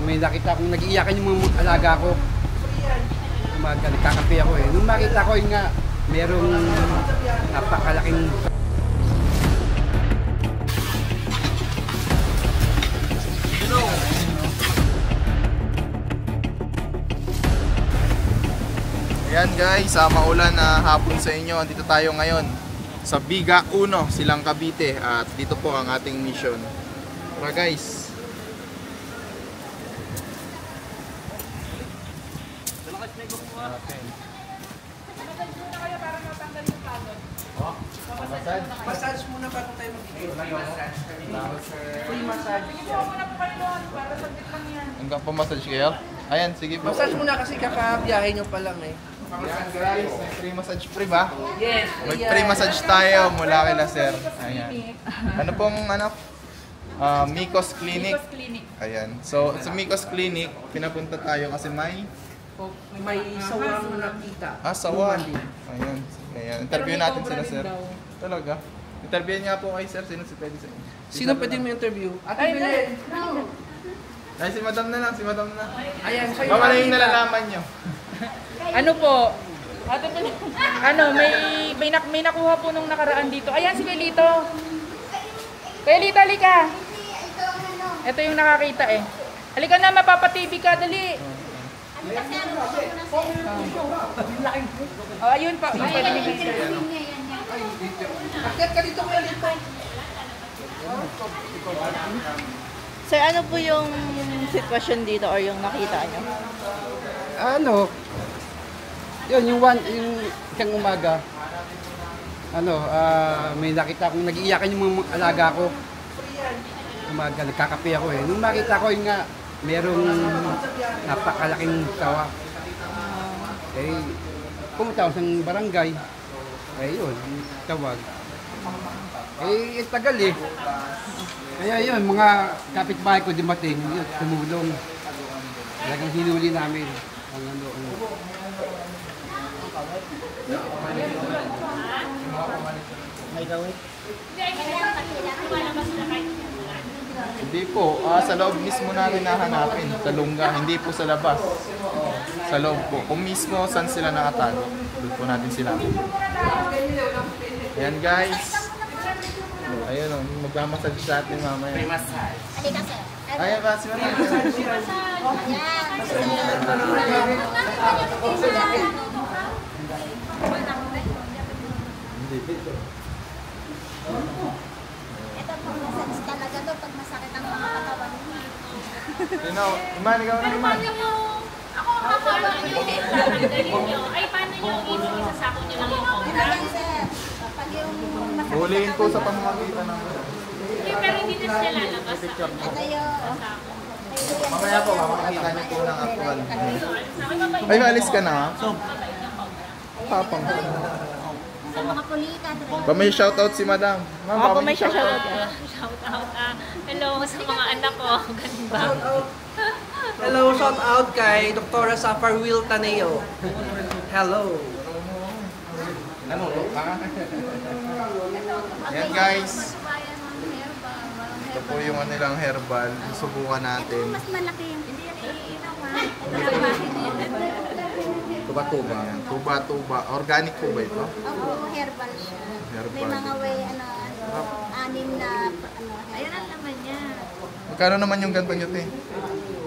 May nakita akong nag-iiyakan yung mga alaga ko. Nagkakape ako eh. Nung makita ko yun nga, merong napakalaking Ayan guys, maulan na hapon sa inyo. Andito tayo ngayon sa Biga 1, Silang Cavite. At dito po ang ating mission. Tara guys. massage muna bago tayo mag-i-game. Free massage. Hanggang pa-massage kayo? Ayan, sige po. Massage muna kasi kakabiyahe nyo pa lang eh. Ayan guys, may free massage free ba? Yes. May free massage tayo mula kay sir. Ayan. Ano pong Micos Clinic. Ayan. So sa Micos Clinic, pinapunta tayo kasi may sawang nakita. sawa. Ayan. Ayan. Interview natin sila sir. Talaga? Interview niya po kay sir. Sino si pwede sa inyo? Sino pwede mo interview? Ate Belen! Ay, si madam na lang, si madam na. Ayan, siya Mama na yung nalalaman nyo. Ano po? Ate Belen, may nakuha po nung nakaraan dito. Ayan si Lito. Kuya Lito, halika. Ito yung nakakita eh. Halika na, mapapa-TV ka, dali. Oh, ayun pa. Yung pwede nyo kayo. Akyat ka dito, Kuya Lito. Sir, ano po yung sitwasyon dito or yung nakita nyo? Yung isang umaga, may nakita akong nag-iiyakan yung mga alaga ko. Umaga, nagkakape ako eh. Nung makita ko yun nga, merong napakalaking sawa. Pumunta ako sa barangay. Yun, tawag. Tagal eh. Kaya yun, mga kapitbahay ko dumating, yun, tumulong. Talagang hinuli namin ang Hindi po, sa loob mismo natin nahanapin, sa lungga, hindi po sa labas. Sa loob po. Kung mismo saan sila nakatago, doon po natin sila. Ayan guys. Ayun o, magmamassage sa atin mamaya. May massage. Halika sir. Ayan ba, si Maria? Ito pang massage talaga to pag masakit ang mga katawan mo. Iman, ikaw na Iman. Ako makakawa nyo yung tatanggalin nyo. Ay, paano nyo isasako nyo lang yung Ito yan sir. Pag yung masakit Huliin ko sa pamamagitan ng... pero hindi na siya lalabas sa ito yung Mamaya po, makakita niyo po ng actual. Ay, maalis ka na. Papang. sa mga pulita. Pa may shoutout si madam. Ako may shoutout. Shout out. Hello sa mga anak ko. Ganun ba? Hello, shout out kay Dr. Safar Will Taneo. Hello. Yan guys. Ito po yung nilang herbal. Subukan natin. Mas malaki yung hindi yan Tuba-tuba. Tuba-tuba. Organic po ba ito? Opo, herbal siya. Herbal. May mga way, anim na, Ayan ang naman niya. Magkano naman yung ganito nyo, te?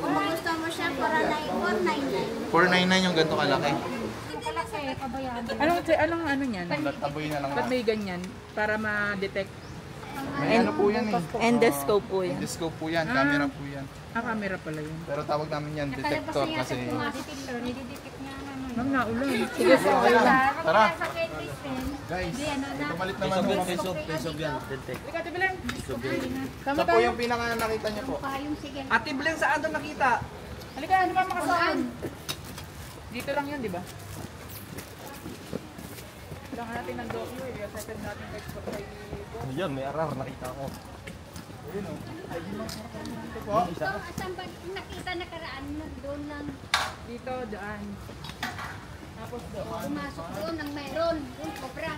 Kung gusto mo siya, 499. 499 yung ganito kalaki. Anong ano niyan? Taboy na lang. Ba't may ganyan? Para ma-detect. May ano po yan eh. Endoscope po yan. Endoscope po yan. Camera po yan. Camera pala yun. Pero tawag namin yan detector kasi... Ma'am, naulan. Sige po. Tara! Guys, pumalit naman yung Halika, Ate Belen. Ito po yung pinaka nakita niyo po. Ate Belen, saan doon nakita? Halika, ano ba makasaan? Dito lang yun, di ba? Kailangan natin ng doctor. Second natin export kay Yan, may arar, nakita ko. Ayun o. Saan ba nakita nakaraan mo? Doon lang. dito, daan. Tapos doon. Pumasok doon ng mayroon. Doon, cobra.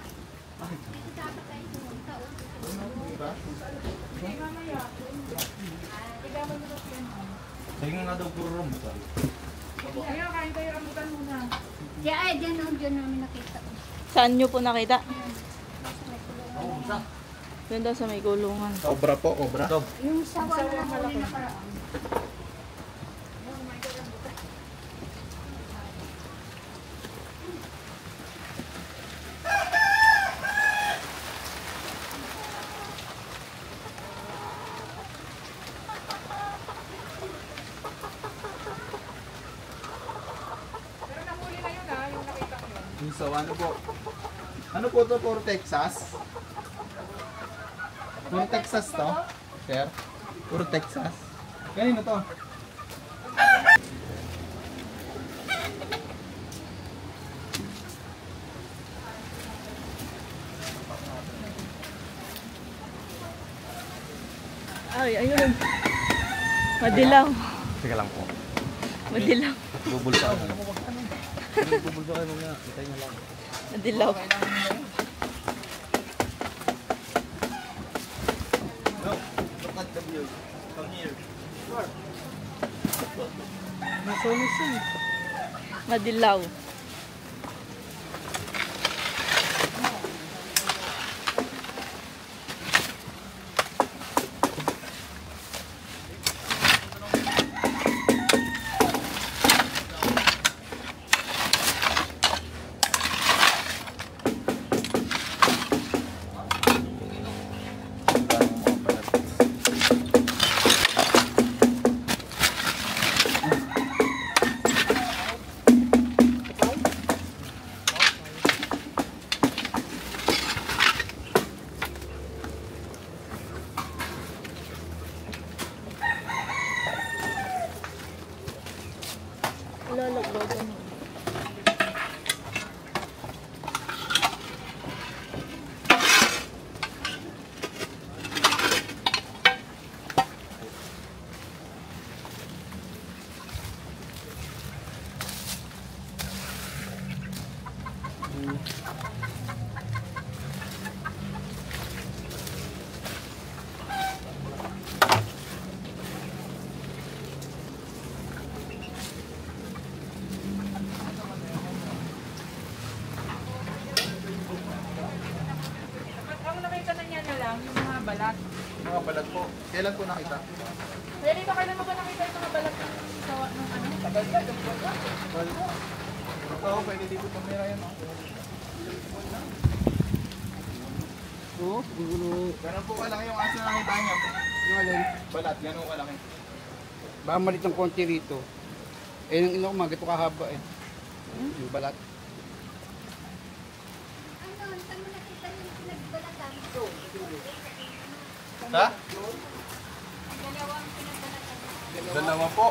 Sige nga daw puro rum. Ayaw, kain tayo rambutan muna. Diyan ay, diyan namin nakita. Saan nyo po nakita? Doon daw sa may kulungan. Cobra po, cobra. Yung sawa na nahuli na paraan. Pero nahuli na yun yung nakita ko yun. So ano po? Ano po to? Puro Texas? Puro Texas to? Sir? Puro Texas? Kanino to? Ay, ayun. Madilaw. Sige lang po. Madilaw. Bubulsa ako. Bubulsa kayo muna. Itay na lang. Madilaw. No. Look at the view. From here. Madilaw. Lalagbagan mo. Ang nakita na niya na lang, yung mga balat. Mga balat po. Kailan po nakita? Kaya dito, kailan mo ba nakita yung mga balat ng sawa ng ano? Tagal ka, yung balat. Oo, pwede dito tumira yan. Oo, siguro. Ganun po kalaki yung aso na nakita niya. Yung alin, Balat, ganun kalaki. baka malit ng konti rito. Eh, yung ino ko mga ganito kahaba eh. Yung balat. Ano, saan mo nakita yung pinagbalatan? Ha? Dalawa po.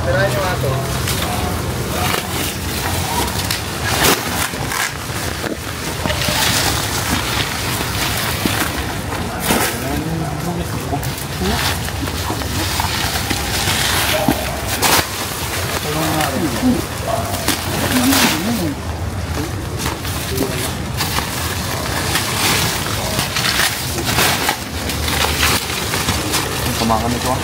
Tirahin yung aso. Kumakan ito ah.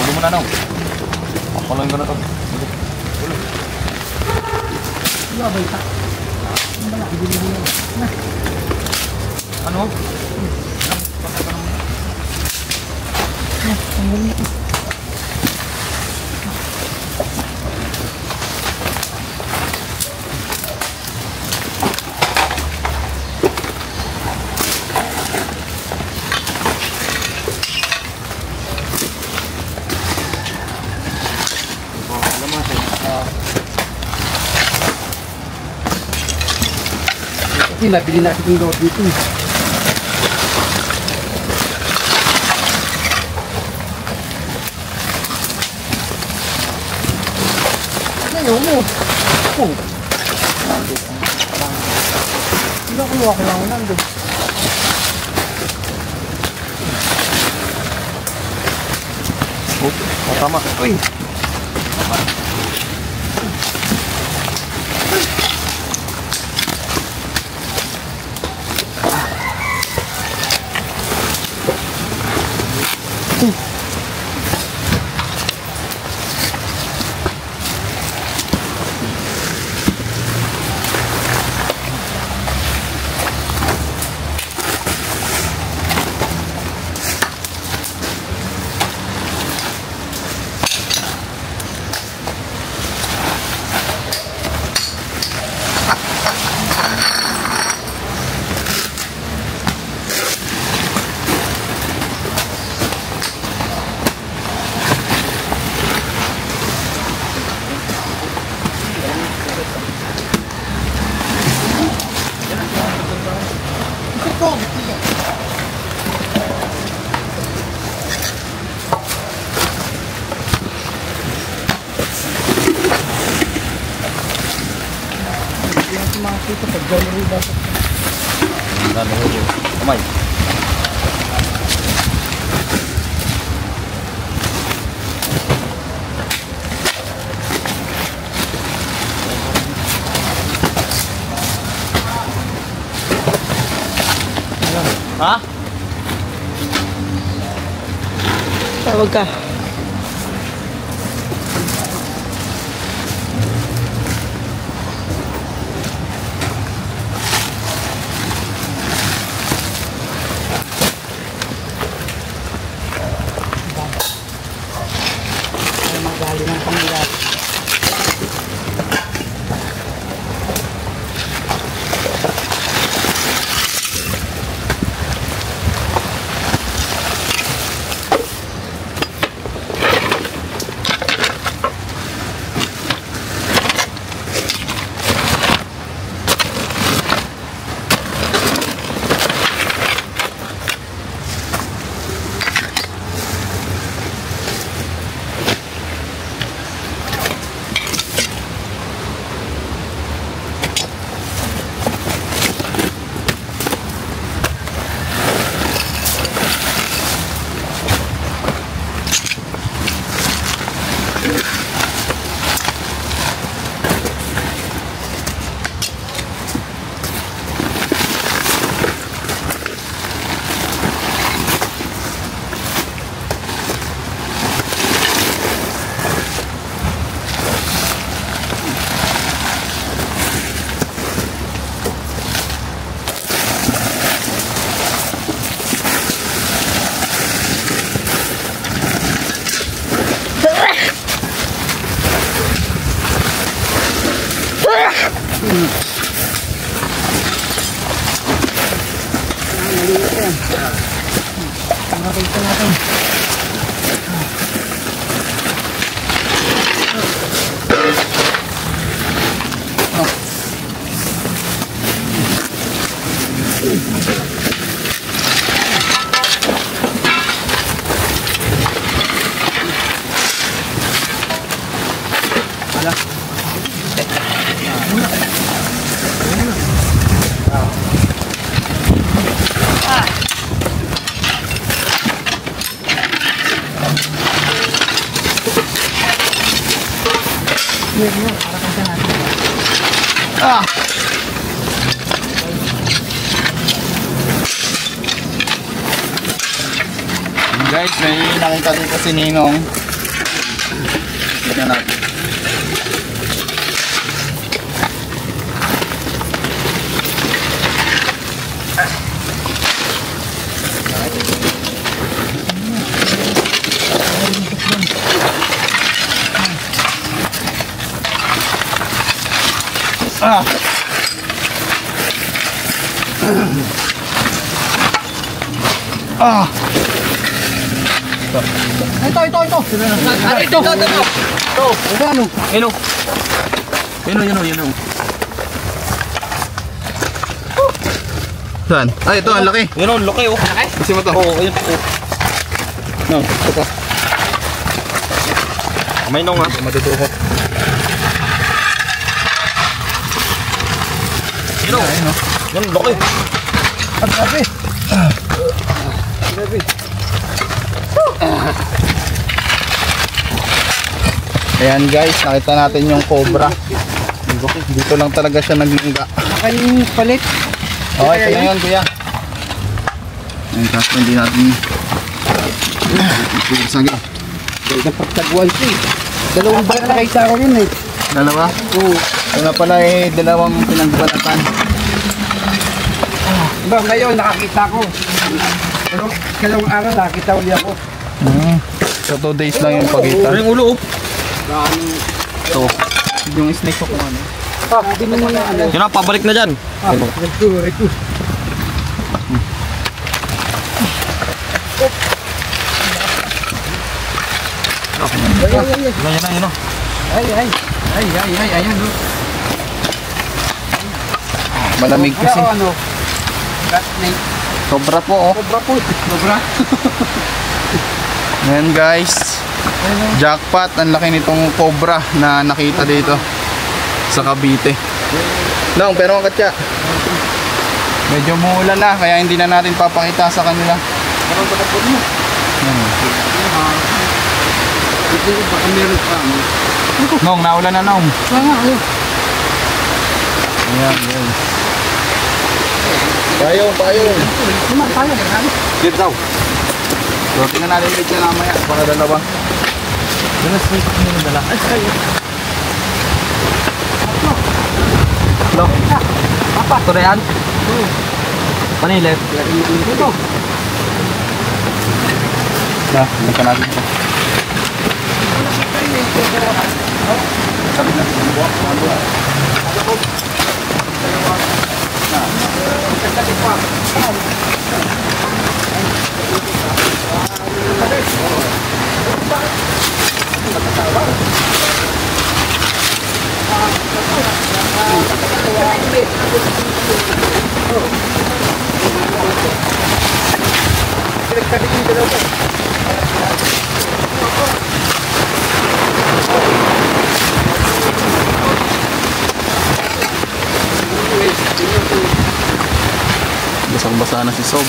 Ulo mo na nang. Papaloyin ko na ito. Ano? Kasi nabili natin yung load dito. Ayaw mo. Oh. Hindi ako luwa ko lang nandun. Oh, tama. Uy. Kamay. Ha? Tawag ka. Magali ng pangyayari. Ah! Guys, may nakita dito si Ninong. Tignan natin. Ah! Ah! Ito. Ito. Ito, ano? Yun o. Saan? Ay, ito, ang laki. Yun o, laki o. Kasi mo to. Oo, ayun. No, ito pa. May nong ha. Matutukot. Yun o. Yun, laki. Grabe. Grabe. Ayan guys, nakita natin yung cobra. Dito lang talaga siya naglingga. Aking palit. Okay, ito na yun kuya. Ayan, kaso hindi natin sige. Napagtaguan ko eh. Dalawang balat nakita ko yun eh. Dalawa? Oo. Ito na pala eh, dalawang pinagbalatan. Diba, ngayon nakakita ko. Pero kalawang araw nakakita ulit ako. So 2 days lang yung pagitan. Yung ulo o. Ito. Yung snake ko kung ano. Hindi mo na ano. Yun na, pabalik na dyan. Ito. Yun o. Ayan. No. Malamig kasi. Pero ano? Rat snake. Sobra po oh. Cobra po. Cobra. Ayan guys. Jackpot. Ang laki nitong cobra na nakita dito sa Cavite. Long, pero ang katya. Medyo muulan na kaya hindi na natin papakita sa kanila. Ito baka meron pa. Nong, naulan na Nong. Ano? Ayan guys. Payong. Dito daw. So tingnan natin ulit yan mamaya. Baka dalawa. Yun na, snake mo yung dala. Ay, sa'yo. Lo. Papa. Ito na yan? Panilip. Ito. Na, nagka natin ito. Basang-basa na si Sob.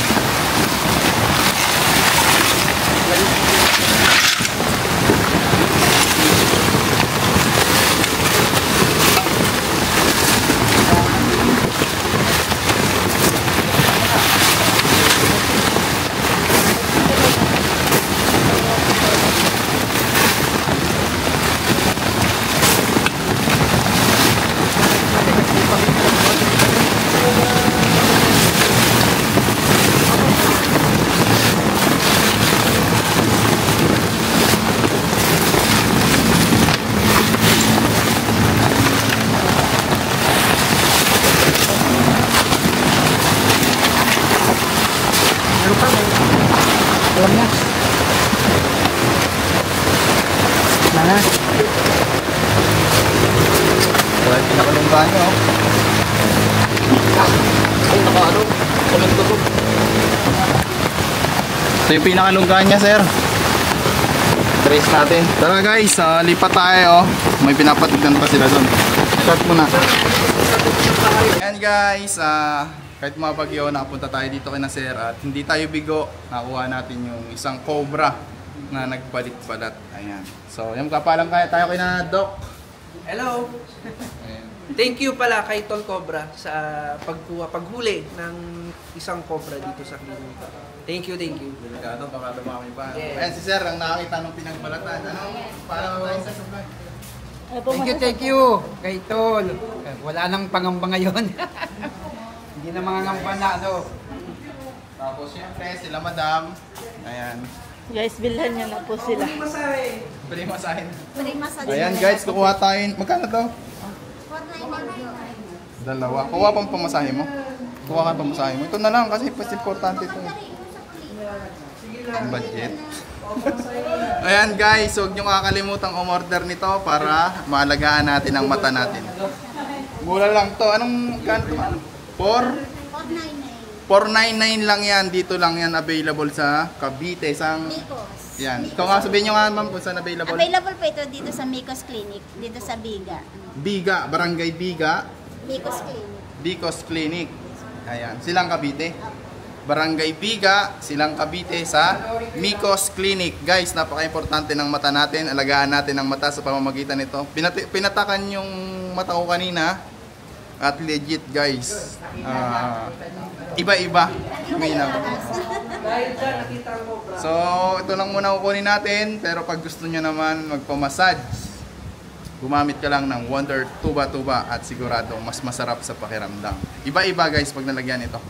Alam na. Mana? So, yung pinakalunggan nyo. Ay, naka-ano. Kulong-tulog. Ito yung pinakalunggan niya, sir. Trace natin. Tara guys, lipat tayo. May pinapatignan pa sila doon. Start muna. Ayan guys, kahit mga bagyo, nakapunta tayo dito kay na sir at hindi tayo bigo. Nakuha natin yung isang cobra na nagbalit-balat. Ayan. So, yung kapalang kaya tayo kay na Doc. Hello. Ayan. Thank you pala kay Tol Cobra sa paghuli ng isang cobra dito sa clinic. Thank you, thank you. Delikado, baka dumami pa. Yes. Ayan si sir, ang nakakita ng pinagbalatan. Ano? Para tayo sa supply. Ano po Thank you kay Tol. Wala nang pangamba ngayon. Hindi na mangangamba na ano. Tapos syempre, sila madam. Ayan. Guys, bilhan niya na po sila. Bili masahin. Free massage. Ayan guys, kukuha tayo. Magkano to? 499. Dalawa. Kuha pang pamasahe mo. Kuha ka pamasahe mo. Ito na lang kasi mas importante ito. Ang budget. Ayan guys, huwag nyo kakalimutan umorder nito para maalagaan natin ang mata natin. Mura lang to. Anong kanto? 499. 499 lang yan. Dito lang yan available sa Cavite. Sang... Micos. Yan. Ikaw nga sabihin nyo nga ma'am kung saan available. Available po ito dito sa Micos Clinic, dito sa Biga. Biga, Barangay Biga, Micos Clinic. Bicos Clinic. Ayan, Silang Cavite. Barangay Biga, Silang Cavite sa Micos Clinic. Guys, napaka-importante ng mata natin. Alagaan natin ang mata sa pamamagitan nito. Pinatakan yung mata ko kanina. At legit guys. Iba-iba. Minaw. So, ito lang muna kukunin natin. Pero pag gusto nyo naman magpamassage, gumamit ka lang ng Wonder Tuba-Tuba at sigurado mas masarap sa pakiramdam. Iba-iba guys pag nalagyan ito.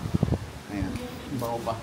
Ayan. Iba ko pa.